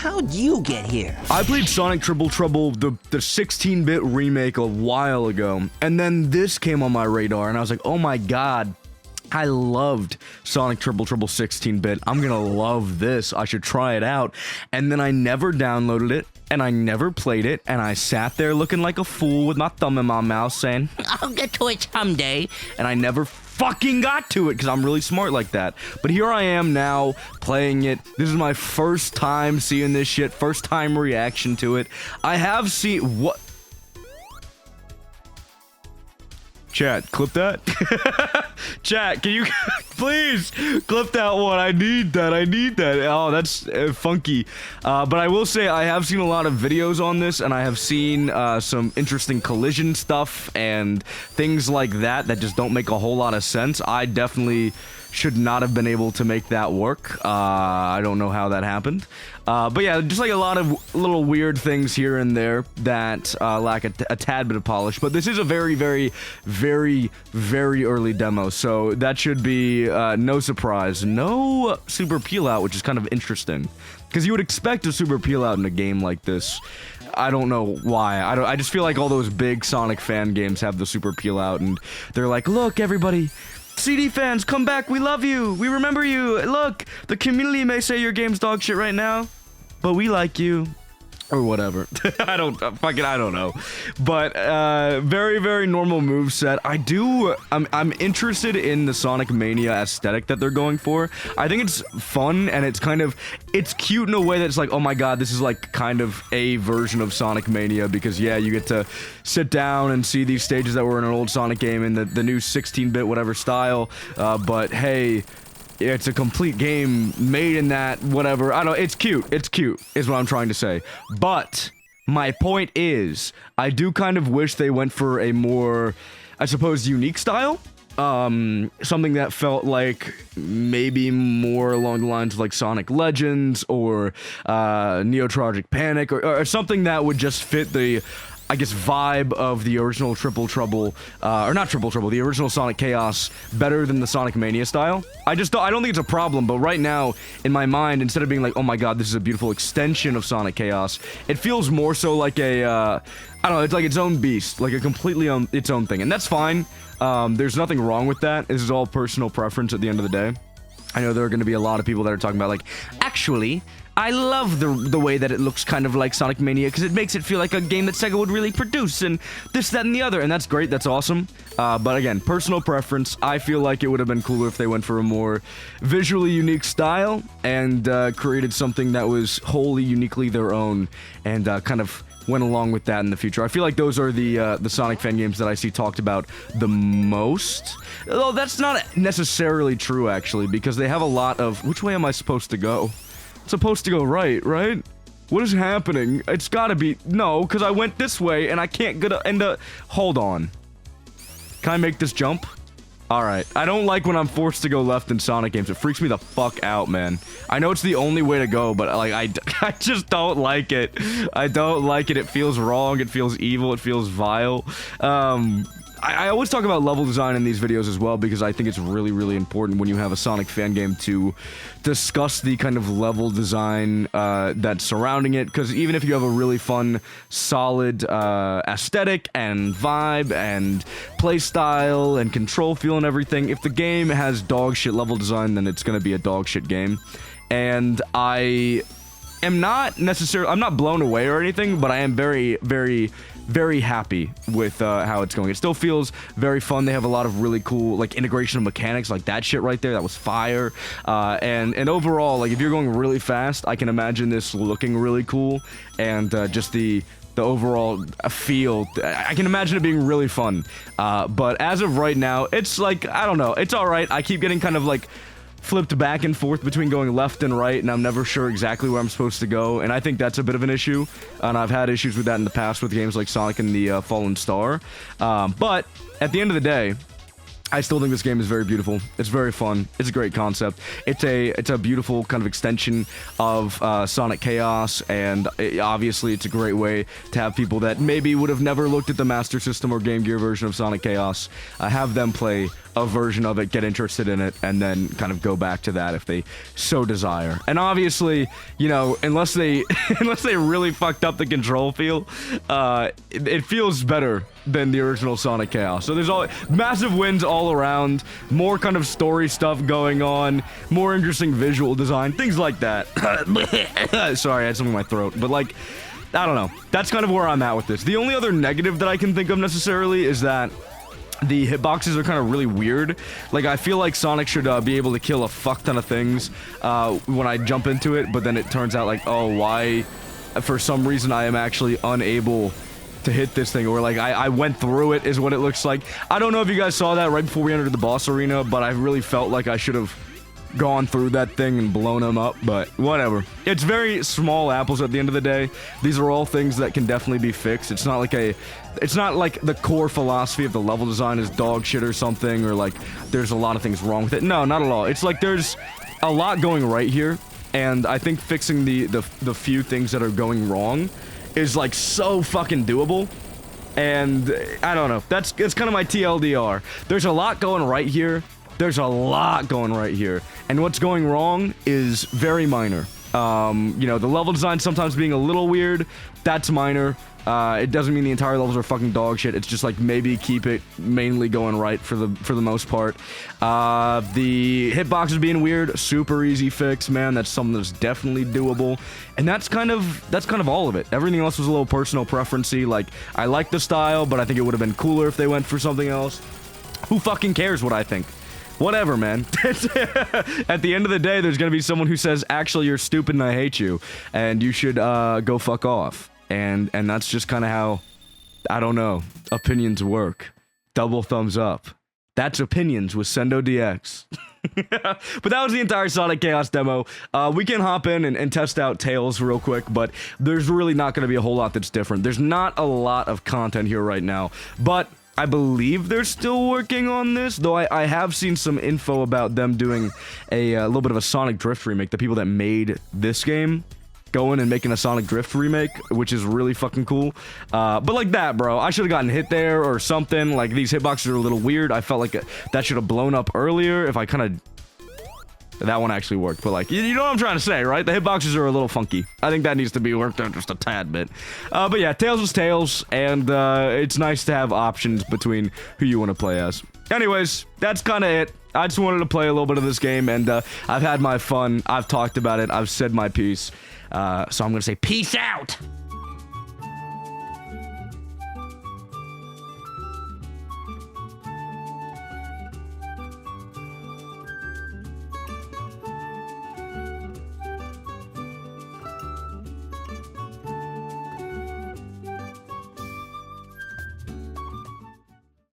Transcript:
how'd you get here? I played Sonic Triple Trouble, the 16-bit remake, a while ago, and then this came on my radar, and I was like, oh my god, I loved Sonic Triple Trouble 16-bit. I'm gonna love this. I should try it out. And then I never downloaded it, and I never played it, and I sat there looking like a fool with my thumb in my mouth saying, I'll get to it someday. and I never fucking got to it because I'm really smart like that. But here I am now playing it. This is my first time seeing this shit, first time reaction to it. I have seen what. Chat, clip that. Chat, can you please clip that one? I need that. Oh, that's funky. But I will say I have seen a lot of videos on this, and I have seen some interesting collision stuff and things like that that just don't make a whole lot of sense. I definitely should not have been able to make that work. I don't know how that happened. But yeah, just like a lot of little weird things here and there that lack a tad bit of polish. But this is a very, very, very, very early demo, so that should be no surprise. No super peel out, which is kind of interesting, because you would expect a super peel out in a game like this. I don't know why. I just feel like all those big Sonic fan games have the super peel out, and they're like, look, everybody, CD fans, come back, we love you, we remember you, look, the community may say your game's dog shit right now, but we like you, or whatever. I don't know. But very, very normal moveset. I'm interested in the Sonic Mania aesthetic that they're going for. I think it's fun, and it's cute in a way that's like, oh my god, this is like kind of a version of Sonic Mania, because yeah, you get to sit down and see these stages that were in an old Sonic game in the new 16-bit whatever style, but hey, it's a complete game made in that whatever. I don't. It's cute is what I'm trying to say. But my point is, I do kind of wish they went for a more, I suppose, unique style. Something that felt like maybe more along the lines of like Sonic Legends or Neo Tragic Panic, or something that would just fit the, I guess, vibe of the original Triple Trouble, or not Triple Trouble, the original Sonic Chaos better than the Sonic Mania style. I don't think it's a problem, but right now, in my mind, instead of being like, oh my god, this is a beautiful extension of Sonic Chaos, it feels more so like a, I don't know, it's like its own beast, like a completely its own thing, and that's fine. There's nothing wrong with that. This is all personal preference at the end of the day. I know there are going to be a lot of people that are talking about like, actually, I love the way that it looks kind of like Sonic Mania, because it makes it feel like a game that Sega would really produce, and this, that, and the other, and that's great, that's awesome. But again, personal preference, I feel like it would have been cooler if they went for a more visually unique style, and created something that was wholly uniquely their own, and kind of went along with that in the future. I feel like those are the Sonic fan games that I see talked about the most. Although that's not necessarily true, actually, because they have a lot of... Which way am I supposed to go? Supposed to go right? What is happening? It's gotta be... No, because I went this way, and I can't get into... Hold on. Can I make this jump? Alright. I don't like when I'm forced to go left in Sonic games. It freaks me the fuck out, man. I know it's the only way to go, but, like, I just don't like it. I don't like it. It feels wrong. It feels evil. It feels vile. I always talk about level design in these videos as well, because I think it's really, really important when you have a Sonic fan game to discuss the kind of level design that's surrounding it, because even if you have a really fun, solid aesthetic and vibe and playstyle and control feel and everything, if the game has dog shit level design, then it's going to be a dog shit game. And I am not necessarily... I'm not blown away or anything, but I am very, very... very happy with how it's going. It still feels very fun. They have a lot of really cool, like, integration of mechanics, like that shit right there. That was fire. And overall, like, if you're going really fast, I can imagine this looking really cool. And just the overall feel, I can imagine it being really fun. But as of right now, it's like, I don't know. It's alright. I keep getting kind of, like, flipped back and forth between going left and right, and I'm never sure exactly where I'm supposed to go, and I think that's a bit of an issue, and I've had issues with that in the past with games like Sonic and the Fallen Star. But at the end of the day, I still think this game is very beautiful. It's very fun. It's a great concept. It's a beautiful kind of extension of Sonic Chaos, and obviously it's a great way to have people that maybe would have never looked at the Master System or Game Gear version of Sonic Chaos have them play a version of it, get interested in it, and then kind of go back to that if they so desire. And obviously, you know, unless they unless they really fucked up the control feel, it feels better than the original Sonic Chaos. So there's all massive wins all around, more kind of story stuff going on, more interesting visual design, things like that. Sorry, I had something in my throat, but like, I don't know. That's kind of where I'm at with this. The only other negative that I can think of necessarily is that the hitboxes are kind of really weird. Like, I feel like Sonic should be able to kill a fuck ton of things when I jump into it, but then it turns out like, oh, why? For some reason, I am actually unable to hit this thing, or like I went through it is what it looks like. I don't know if you guys saw that right before we entered the boss arena, but I really felt like I should have gone through that thing and blown them up, but whatever. It's very small apples at the end of the day. These are all things that can definitely be fixed. It's not like the core philosophy of the level design is dog shit or something, or like there's a lot of things wrong with it. No, not at all. It's like there's a lot going right here, and I think fixing the few things that are going wrong is like so fucking doable. And I don't know. It's kind of my TLDR. There's a lot going right here. There's a lot going right here. And what's going wrong is very minor. You know, the level design sometimes being a little weird, that's minor. It doesn't mean the entire levels are fucking dog shit. It's just like maybe keep it mainly going right for the most part. The hitboxes being weird, super easy fix, man. That's something that's definitely doable. And that's kind of all of it. Everything else was a little personal preference-y. Like, I like the style, but I think it would have been cooler if they went for something else. Who fucking cares what I think? Whatever, man. At the end of the day, there's gonna be someone who says, actually, you're stupid and I hate you, and you should go fuck off. And that's just kind of how, I don't know, opinions work. Double thumbs up. That's Opinions with Sendo DX. But that was the entire Sonic Chaos demo. We can hop in and test out Tails real quick, but there's really not going to be a whole lot that's different. There's not a lot of content here right now, but I believe they're still working on this, though I have seen some info about them doing a little bit of a Sonic Drift remake. The people that made this game going and making a Sonic Drift remake, which is really fucking cool. But like that, bro, I should have gotten hit there or something. Like, these hitboxes are a little weird. I felt like that should have blown up earlier if I kind of... That one actually worked, but like, you know what I'm trying to say, right? The hitboxes are a little funky. I think that needs to be worked on just a tad bit. But yeah, Tails was Tails, and it's nice to have options between who you want to play as. Anyways, that's kind of it. I just wanted to play a little bit of this game, and I've had my fun. I've talked about it. I've said my piece. So I'm going to say peace out!